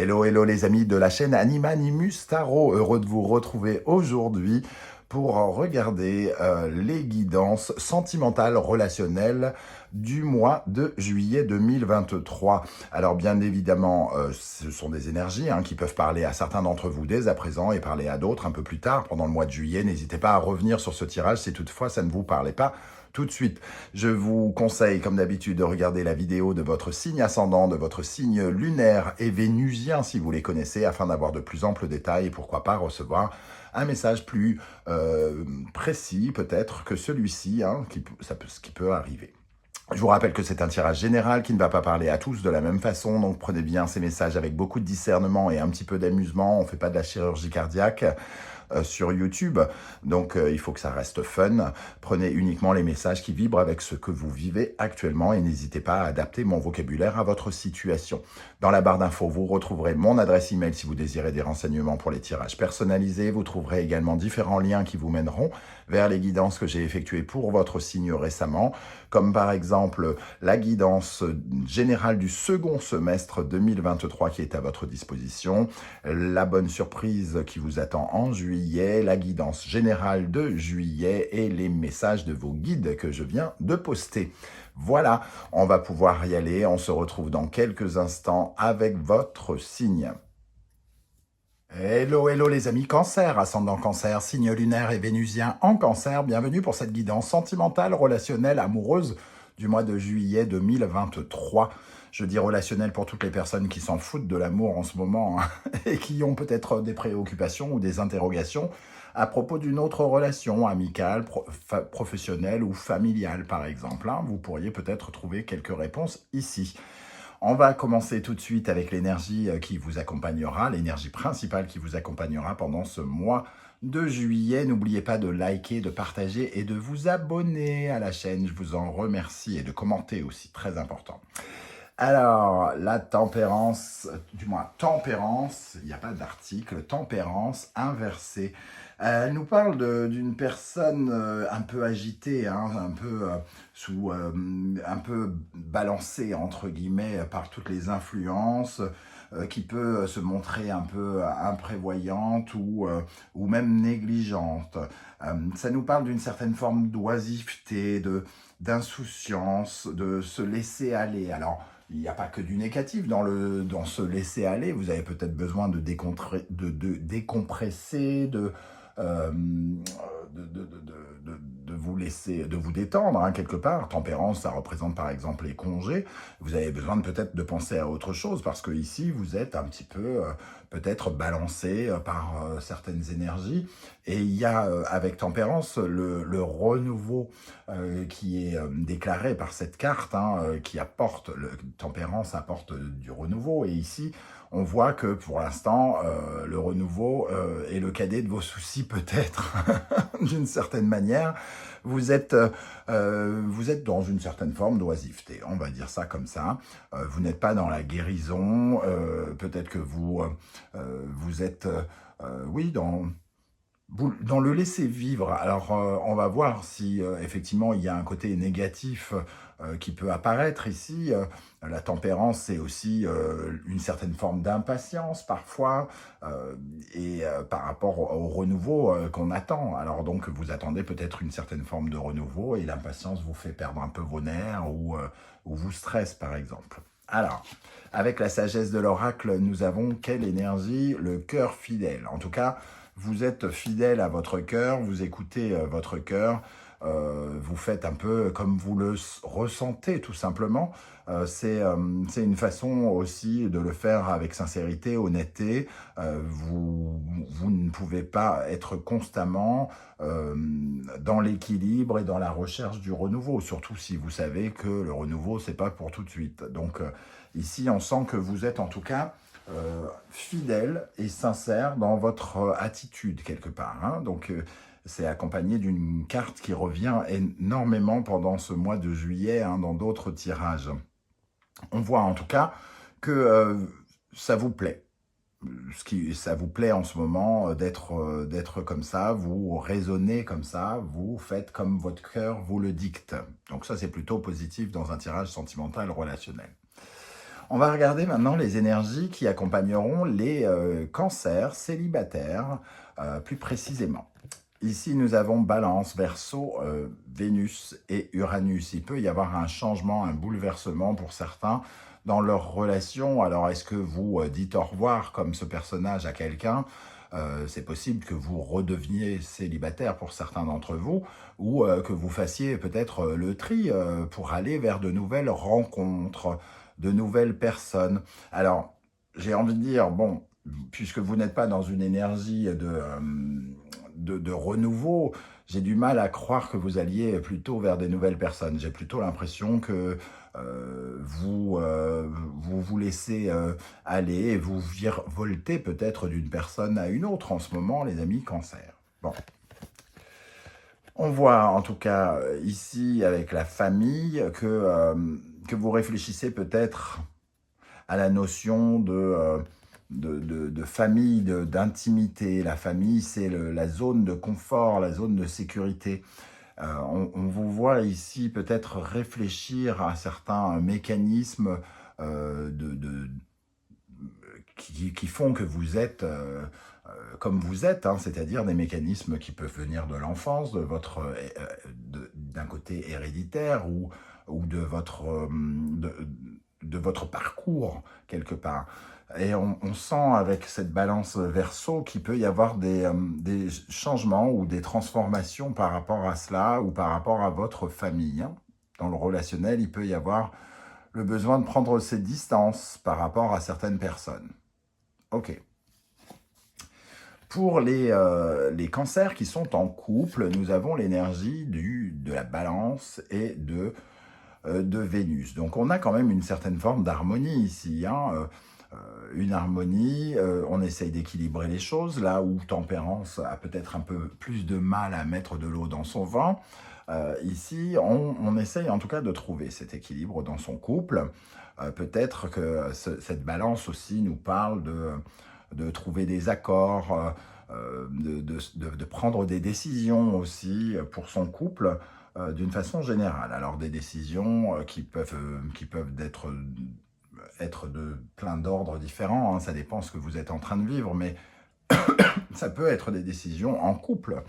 Hello, hello les amis de la chaîne Animanimus Tarot, heureux de vous retrouver aujourd'hui pour regarder les guidances sentimentales relationnelles du mois de juillet 2023. Alors bien évidemment, ce sont des énergies qui peuvent parler à certains d'entre vous dès à présent et parler à d'autres un peu plus tard pendant le mois de juillet. N'hésitez pas à revenir sur ce tirage si toutefois ça ne vous parlait pas tout de suite. Je vous conseille, comme d'habitude, de regarder la vidéo de votre signe ascendant, de votre signe lunaire et vénusien, si vous les connaissez, afin d'avoir de plus amples détails et pourquoi pas recevoir un message plus précis, peut-être, que celui-ci, ce qui peut arriver. Je vous rappelle que c'est un tirage général qui ne va pas parler à tous de la même façon, donc prenez bien ces messages avec beaucoup de discernement et un petit peu d'amusement. On ne fait pas de la chirurgie cardiaque sur YouTube, donc il faut que ça reste fun. Prenez uniquement les messages qui vibrent avec ce que vous vivez actuellement et n'hésitez pas à adapter mon vocabulaire à votre situation. Dans la barre d'infos, vous retrouverez mon adresse email si vous désirez des renseignements pour les tirages personnalisés. Vous trouverez également différents liens qui vous mèneront vers les guidances que j'ai effectuées pour votre signe récemment, comme par exemple la guidance générale du second semestre 2023 qui est à votre disposition, la bonne surprise qui vous attend en juillet, la guidance générale de juillet et les messages de vos guides que je viens de poster. Voilà, on va pouvoir y aller. On se retrouve dans quelques instants avec votre signe. Hello, hello les amis Cancer, ascendant Cancer, signe lunaire et vénusien en Cancer. Bienvenue pour cette guidance sentimentale, relationnelle, amoureuse du mois de juillet 2023. Je dis relationnel pour toutes les personnes qui s'en foutent de l'amour en ce moment et qui ont peut-être des préoccupations ou des interrogations à propos d'une autre relation amicale, professionnelle ou familiale par exemple. Vous pourriez peut-être trouver quelques réponses ici. On va commencer tout de suite avec l'énergie qui vous accompagnera, l'énergie principale qui vous accompagnera pendant ce mois de juillet. N'oubliez pas de liker, de partager et de vous abonner à la chaîne. Je vous en remercie et de commenter aussi, très important. Alors, la tempérance, du moins tempérance, il n'y a pas d'article, tempérance inversée. Elle nous parle d'une personne un peu agitée, un peu un peu balancée entre guillemets par toutes les influences, qui peut se montrer un peu imprévoyante ou même négligente. Ça nous parle d'une certaine forme d'oisiveté, d'insouciance, de se laisser aller. Alors, il n'y a pas que du négatif dans ce laisser aller. Vous avez peut-être besoin de décompresser, de vous laisser, de vous détendre quelque part. Tempérance, ça représente par exemple les congés. Vous avez besoin peut-être de penser à autre chose parce que ici vous êtes un petit peu peut-être balancé par certaines énergies. Et il y a avec tempérance le renouveau qui est déclaré par cette carte, qui apporte, tempérance apporte du renouveau. Et ici, on voit que pour l'instant, le renouveau est le cadet de vos soucis peut-être, d'une certaine manière. Vous êtes dans une certaine forme d'oisiveté, on va dire ça comme ça. Vous n'êtes pas dans la guérison, peut-être que vous êtes, oui, dans le laisser vivre. Alors, on va voir si effectivement il y a un côté négatif qui peut apparaître ici. La tempérance, c'est aussi une certaine forme d'impatience parfois par rapport au renouveau qu'on attend. Alors donc, vous attendez peut-être une certaine forme de renouveau et l'impatience vous fait perdre un peu vos nerfs ou vous stresse par exemple. Alors, avec la sagesse de l'oracle, nous avons quelle énergie? Le cœur fidèle. En tout cas, vous êtes fidèle à votre cœur, vous écoutez votre cœur, vous faites un peu comme vous le ressentez tout simplement. C'est une façon aussi de le faire avec sincérité, honnêteté. Vous ne pouvez pas être constamment dans l'équilibre et dans la recherche du renouveau, surtout si vous savez que le renouveau, c'est pas pour tout de suite. Donc ici, on sent que vous êtes en tout cas fidèle et sincère dans votre attitude quelque part. Donc c'est accompagné d'une carte qui revient énormément pendant ce mois de juillet dans d'autres tirages. On voit en tout cas que ça vous plaît. Ça vous plaît en ce moment d'être comme ça, vous raisonnez comme ça, vous faites comme votre cœur vous le dicte. Donc ça, c'est plutôt positif dans un tirage sentimental relationnel. On va regarder maintenant les énergies qui accompagneront les cancers célibataires plus précisément. Ici, nous avons Balance, Verseau, Vénus et Uranus. Il peut y avoir un changement, un bouleversement pour certains dans leur relation. Alors, est-ce que vous dites au revoir comme ce personnage à quelqu'un? C'est possible que vous redeveniez célibataire pour certains d'entre vous, ou que vous fassiez peut-être le tri pour aller vers de nouvelles rencontres, de nouvelles personnes. Alors, j'ai envie de dire, bon, puisque vous n'êtes pas dans une énergie de renouveau, j'ai du mal à croire que vous alliez plutôt vers des nouvelles personnes. J'ai plutôt l'impression que vous vous laissez aller et vous virevoltez peut-être d'une personne à une autre en ce moment, les amis Cancer. Bon. On voit en tout cas ici avec la famille que vous réfléchissez peut-être à la notion de famille, d'intimité. La famille, c'est la zone de confort, la zone de sécurité. On vous voit ici peut-être réfléchir à certains mécanismes qui font que vous êtes comme vous êtes, hein, c'est-à-dire des mécanismes qui peuvent venir de l'enfance, d'un côté héréditaire ou de votre parcours quelque part. Et on sent avec cette balance Verseau qu'il peut y avoir des changements ou des transformations par rapport à cela ou par rapport à votre famille, hein. Dans le relationnel, il peut y avoir le besoin de prendre ses distances par rapport à certaines personnes. Ok. Pour les cancers qui sont en couple, nous avons l'énergie de la balance et de Vénus. Donc on a quand même une certaine forme d'harmonie ici, hein. Une harmonie, on essaye d'équilibrer les choses, là où Tempérance a peut-être un peu plus de mal à mettre de l'eau dans son vin. Ici, on essaye en tout cas de trouver cet équilibre dans son couple. Peut-être que cette balance aussi nous parle de trouver des accords, de prendre des décisions aussi pour son couple d'une façon générale. Alors des décisions qui peuvent être de plein d'ordres différents, hein, ça dépend ce que vous êtes en train de vivre, mais ça peut être des décisions en couple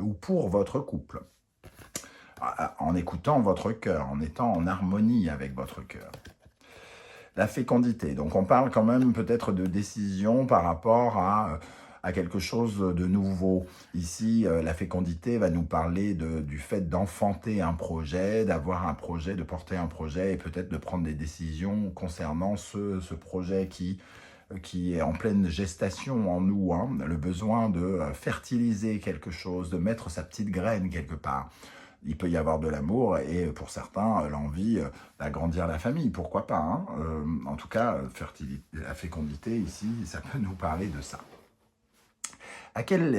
ou pour votre couple, en écoutant votre cœur, en étant en harmonie avec votre cœur. La fécondité, donc on parle quand même peut-être de décision par rapport à quelque chose de nouveau. Ici, la fécondité va nous parler du fait d'enfanter un projet, d'avoir un projet, de porter un projet et peut-être de prendre des décisions concernant ce projet qui est en pleine gestation en nous, hein, le besoin de fertiliser quelque chose, de mettre sa petite graine quelque part. Il peut y avoir de l'amour et pour certains, l'envie d'agrandir la famille, pourquoi pas, hein. En tout cas, la fécondité ici, ça peut nous parler de ça. À quelle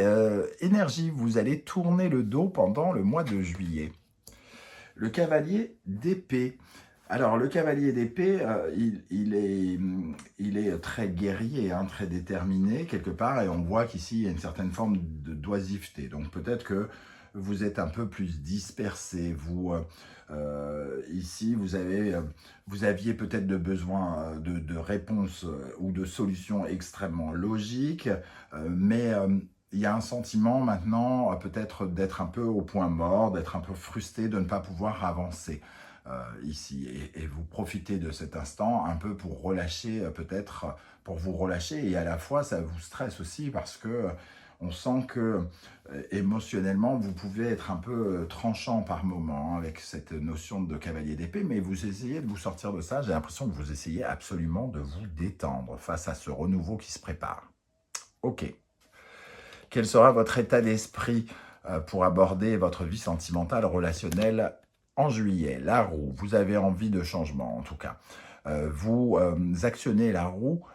énergie vous allez tourner le dos pendant le mois de juillet? Le cavalier d'épée. Alors, le cavalier d'épée, il est très guerrier, hein, très déterminé quelque part, et on voit qu'ici, il y a une certaine forme d'oisiveté. Donc, peut-être que vous êtes un peu plus dispersé. Ici, vous aviez peut-être besoin de réponses ou de solutions extrêmement logiques, mais il y a un sentiment maintenant peut-être d'être un peu au point mort, d'être un peu frustré de ne pas pouvoir avancer ici. Et vous profitez de cet instant un peu pour relâcher, peut-être pour vous relâcher, et à la fois ça vous stresse aussi parce que on sent que émotionnellement, vous pouvez être un peu tranchant par moment, hein, avec cette notion de cavalier d'épée, mais vous essayez de vous sortir de ça. J'ai l'impression que vous essayez absolument de vous détendre face à ce renouveau qui se prépare. Ok. Quel sera votre état d'esprit pour aborder votre vie sentimentale, relationnelle en juillet? La roue, vous avez envie de changement en tout cas. Vous actionnez la roue.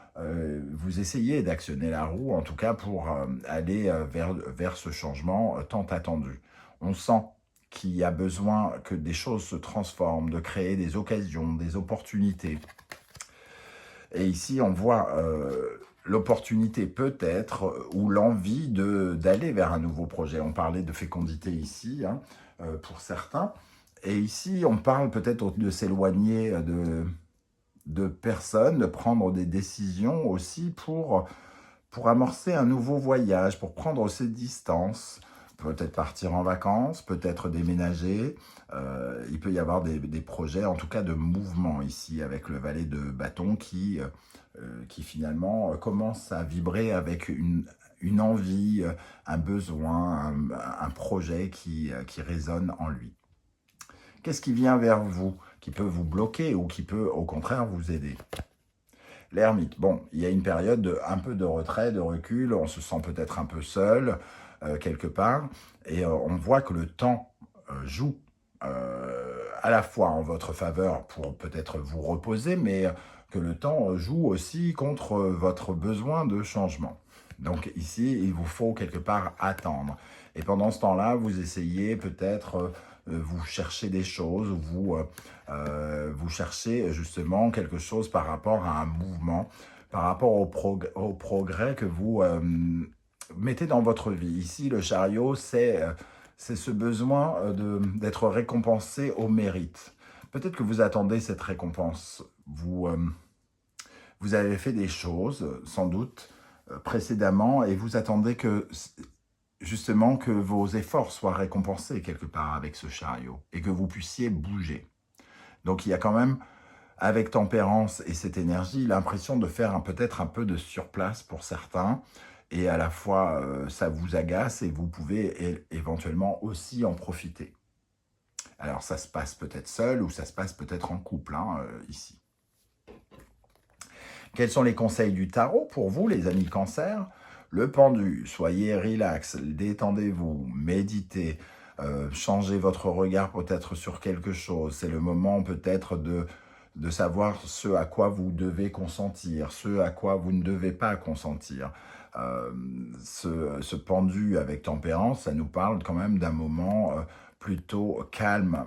Vous essayez d'actionner la roue, en tout cas pour aller vers ce changement tant attendu. On sent qu'il y a besoin que des choses se transforment, de créer des occasions, des opportunités. Et ici, on voit l'opportunité peut-être ou l'envie d'aller vers un nouveau projet. On parlait de fécondité ici, hein, pour certains. Et ici, on parle peut-être de s'éloigner de personnes de prendre des décisions aussi pour amorcer un nouveau voyage, pour prendre ses distances, peut-être partir en vacances, peut-être déménager. Il peut y avoir des projets, en tout cas de mouvement ici, avec le valet de bâton qui finalement commence à vibrer avec une envie, un besoin, un projet qui résonne en lui. Qu'est-ce qui vient vers vous, qui peut vous bloquer ou qui peut au contraire vous aider? L'ermite, bon, il y a une période un peu de retrait, de recul, on se sent peut-être un peu seul, quelque part, et on voit que le temps joue à la fois en votre faveur pour peut-être vous reposer, mais que le temps joue aussi contre votre besoin de changement. Donc ici, il vous faut quelque part attendre. Et pendant ce temps-là, vous essayez peut-être, vous cherchez des choses, vous cherchez justement quelque chose par rapport à un mouvement, par rapport au progrès que vous mettez dans votre vie. Ici, le chariot, c'est ce besoin d'être récompensé au mérite. Peut-être que vous attendez cette récompense. Vous avez fait des choses, sans doute, précédemment, et vous attendez que, justement, que vos efforts soient récompensés quelque part avec ce chariot, et que vous puissiez bouger. Donc il y a quand même, avec tempérance et cette énergie, l'impression de faire peut-être un peu de surplace pour certains, et à la fois ça vous agace et vous pouvez éventuellement aussi en profiter. Alors ça se passe peut-être seul ou ça se passe peut-être en couple ici. Quels sont les conseils du tarot pour vous, les amis Cancer? Le pendu, soyez relax, détendez-vous, méditez, changez votre regard peut-être sur quelque chose. C'est le moment peut-être de savoir ce à quoi vous devez consentir, ce à quoi vous ne devez pas consentir. Ce pendu avec tempérance, ça nous parle quand même d'un moment plutôt calme,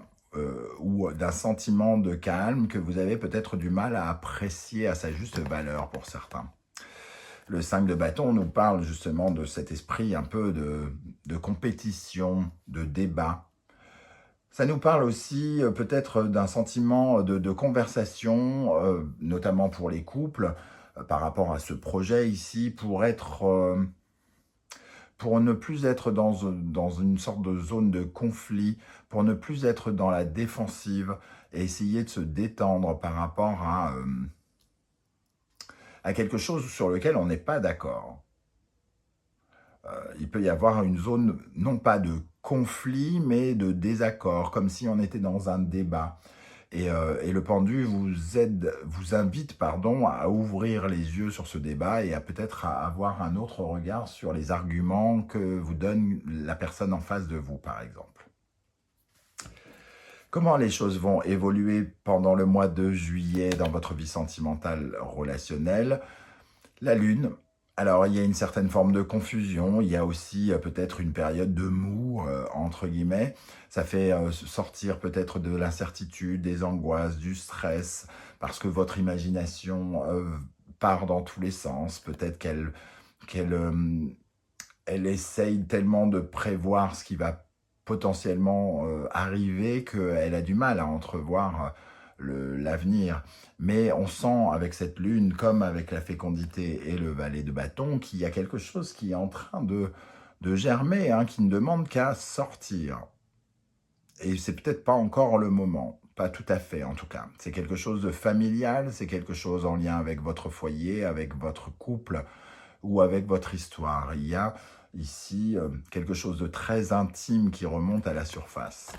ou d'un sentiment de calme que vous avez peut-être du mal à apprécier à sa juste valeur pour certains. Le 5 de bâton nous parle justement de cet esprit un peu de compétition, de débat. Ça nous parle aussi peut-être d'un sentiment de conversation, notamment pour les couples, par rapport à ce projet ici, pour ne plus être dans une sorte de zone de conflit, pour ne plus être dans la défensive et essayer de se détendre par rapport à quelque chose sur lequel on n'est pas d'accord. Il peut y avoir une zone, non pas de conflit, mais de désaccord, comme si on était dans un débat. Et le pendu vous invite à ouvrir les yeux sur ce débat et à peut-être avoir un autre regard sur les arguments que vous donne la personne en face de vous, par exemple. Comment les choses vont évoluer pendant le mois de juillet dans votre vie sentimentale relationnelle? La Lune. Alors, il y a une certaine forme de confusion, il y a aussi peut-être une période de mou, entre guillemets. Ça fait sortir peut-être de l'incertitude, des angoisses, du stress, parce que votre imagination part dans tous les sens. Peut-être qu'elle essaye tellement de prévoir ce qui va potentiellement arriver qu'elle a du mal à entrevoir l'avenir. Mais on sent avec cette lune, comme avec la fécondité et le valet de bâton, qu'il y a quelque chose qui est en train de germer, qui ne demande qu'à sortir. Et c'est peut-être pas encore le moment, pas tout à fait en tout cas. C'est quelque chose de familial, c'est quelque chose en lien avec votre foyer, avec votre couple ou avec votre histoire. Il y a ici quelque chose de très intime qui remonte à la surface.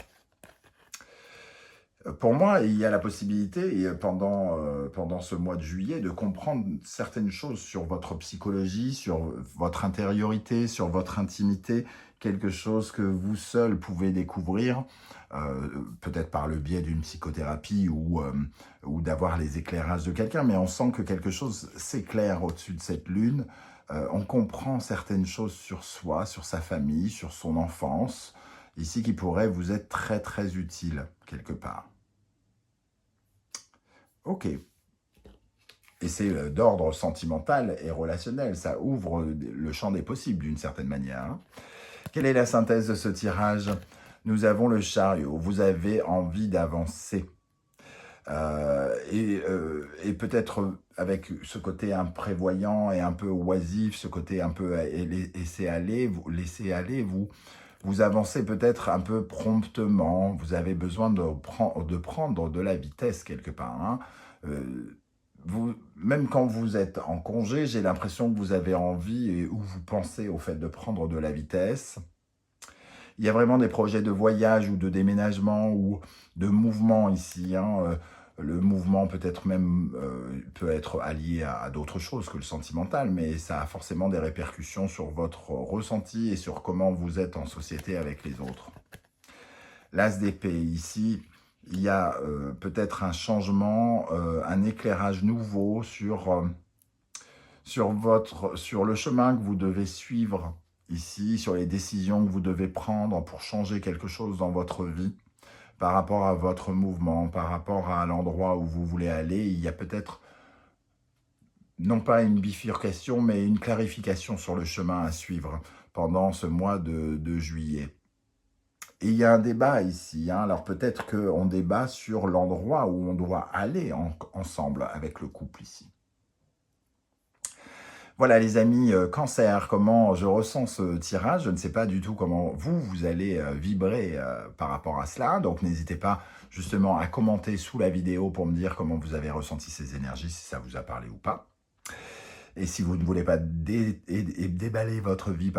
Pour moi, il y a la possibilité, pendant ce mois de juillet, de comprendre certaines choses sur votre psychologie, sur votre intériorité, sur votre intimité, quelque chose que vous seul pouvez découvrir, peut-être par le biais d'une psychothérapie ou d'avoir les éclairages de quelqu'un, mais on sent que quelque chose s'éclaire au-dessus de cette lune. On comprend certaines choses sur soi, sur sa famille, sur son enfance, ici qui pourraient vous être très très utiles quelque part. Ok. Et c'est d'ordre sentimental et relationnel, ça ouvre le champ des possibles d'une certaine manière. Quelle est la synthèse de ce tirage? Nous avons le chariot, vous avez envie d'avancer. et peut-être avec ce côté imprévoyant et un peu oisif, ce côté un peu laisser aller, vous avancez peut-être un peu promptement, vous avez besoin de prendre de la vitesse quelque part, hein. Même quand vous êtes en congé, j'ai l'impression que vous avez envie ou vous pensez au fait de prendre de la vitesse. Il y a vraiment des projets de voyage ou de déménagement ou de mouvement ici, hein. Le mouvement peut-être même peut être allié à d'autres choses que le sentimental, mais ça a forcément des répercussions sur votre ressenti et sur comment vous êtes en société avec les autres. L'As d'épée, ici, il y a peut-être un changement, un éclairage nouveau sur le chemin que vous devez suivre ici, sur les décisions que vous devez prendre pour changer quelque chose dans votre vie, par rapport à votre mouvement, par rapport à l'endroit où vous voulez aller. Il y a peut-être, non pas une bifurcation, mais une clarification sur le chemin à suivre pendant ce mois de juillet. Et il y a un débat ici, hein. Alors peut-être qu'on débat sur l'endroit où on doit aller ensemble avec le couple ici. Voilà les amis, Cancer, comment je ressens ce tirage. Je ne sais pas du tout comment vous allez vibrer par rapport à cela. Donc n'hésitez pas justement à commenter sous la vidéo pour me dire comment vous avez ressenti ces énergies, si ça vous a parlé ou pas. Et si vous ne voulez pas déballer votre vie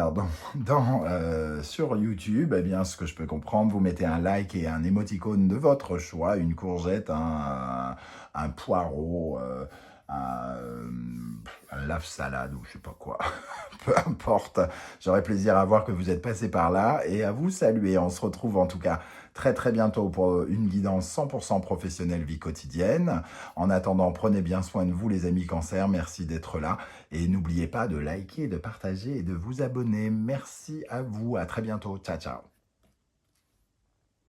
sur YouTube, eh bien, ce que je peux comprendre, vous mettez un like et un émoticône de votre choix, une courgette, un poireau, un lave-salade ou je sais pas quoi, peu importe. J'aurai plaisir à voir que vous êtes passé par là et à vous saluer. On se retrouve en tout cas très bientôt pour une guidance 100% professionnelle vie quotidienne. En attendant, prenez bien soin de vous les amis Cancer, merci d'être là et n'oubliez pas de liker, de partager et de vous abonner. Merci à vous, à très bientôt, ciao ciao.